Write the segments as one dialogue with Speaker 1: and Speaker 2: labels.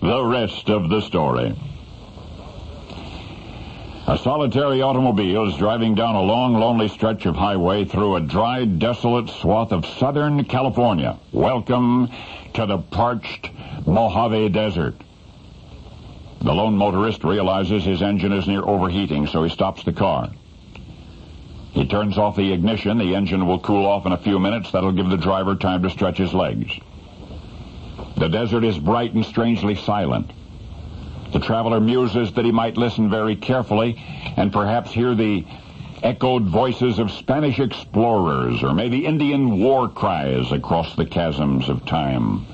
Speaker 1: the rest of the story. A solitary automobile is driving down a long, lonely stretch of highway through a dry, desolate swath of Southern California. Welcome to the parched Mojave Desert. The lone motorist realizes his engine is near overheating, so he stops the car. He turns off the ignition. The engine will cool off in a few minutes. That'll give the driver time to stretch his legs. The desert is bright and strangely silent. The traveler muses that he might listen very carefully and perhaps hear the echoed voices of Spanish explorers or maybe Indian war cries across the chasms of time.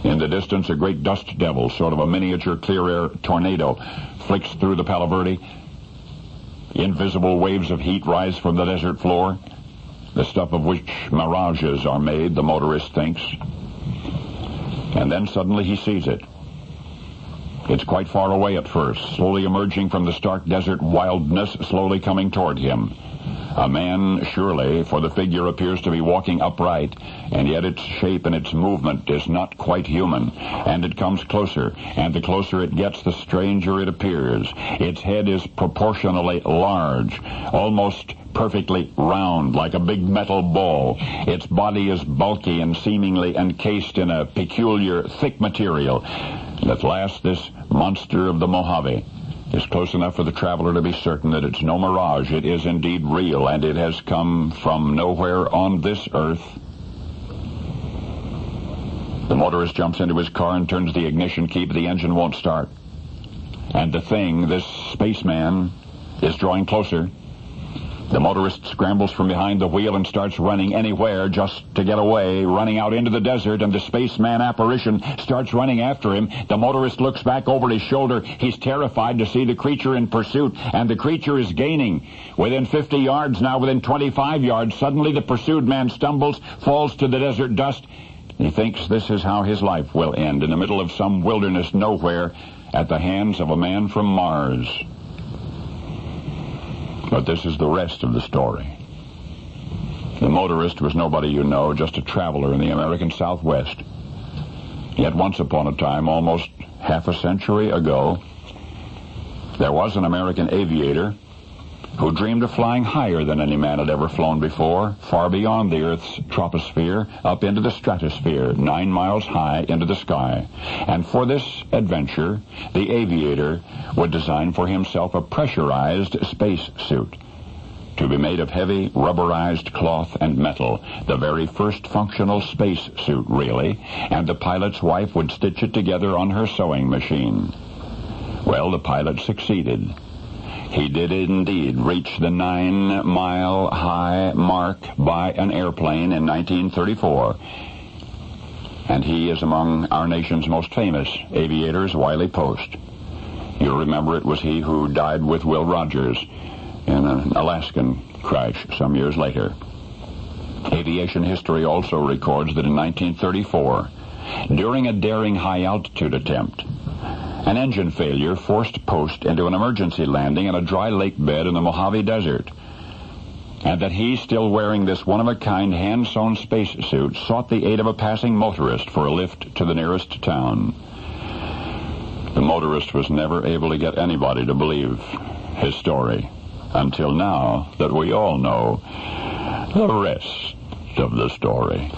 Speaker 1: In the distance, a great dust devil, sort of a miniature clear-air tornado, flicks through the Palo Verde. Invisible waves of heat rise from the desert floor, the stuff of which mirages are made, the motorist thinks. And then suddenly he sees it. It's quite far away at first, slowly emerging from the stark desert wildness, slowly coming toward him. A man, surely, for the figure appears to be walking upright, and yet its shape and its movement is not quite human. And it comes closer, and the closer it gets, the stranger it appears. Its head is proportionally large, almost perfectly round, like a big metal ball. Its body is bulky and seemingly encased in a peculiar, thick material. And at last, this monster of the Mojave is close enough for the traveler to be certain that it's no mirage. It is indeed real, and it has come from nowhere on this earth. The motorist jumps into his car and turns the ignition key, but the engine won't start. And the thing, this spaceman, is drawing closer. The motorist scrambles from behind the wheel and starts running anywhere just to get away, running out into the desert, and the spaceman apparition starts running after him. The motorist looks back over his shoulder. He's terrified to see the creature in pursuit, and the creature is gaining. Within 50 yards, now within 25 yards, suddenly the pursued man stumbles, falls to the desert dust. He thinks this is how his life will end, in the middle of some wilderness nowhere, at the hands of a man from Mars. But this is the rest of the story. The motorist was nobody you know, just a traveler in the American Southwest. Yet once upon a time, almost half a century ago, there was an American aviator who dreamed of flying higher than any man had ever flown before, far beyond the Earth's troposphere, up into the stratosphere, 9 miles high into the sky. And for this adventure, the aviator would design for himself a pressurized space suit to be made of heavy, rubberized cloth and metal, the very first functional space suit, really, and the pilot's wife would stitch it together on her sewing machine. Well, the pilot succeeded. He did indeed reach the 9-mile-high mark by an airplane in 1934. And he is among our nation's most famous aviators, Wiley Post. You'll remember it was he who died with Will Rogers in an Alaskan crash some years later. Aviation history also records that in 1934, during a daring high-altitude attempt, an engine failure forced Post into an emergency landing in a dry lake bed in the Mojave Desert, and that he, still wearing this one-of-a-kind hand-sewn spacesuit, sought the aid of a passing motorist for a lift to the nearest town. The motorist was never able to get anybody to believe his story, until now that we all know the rest of the story.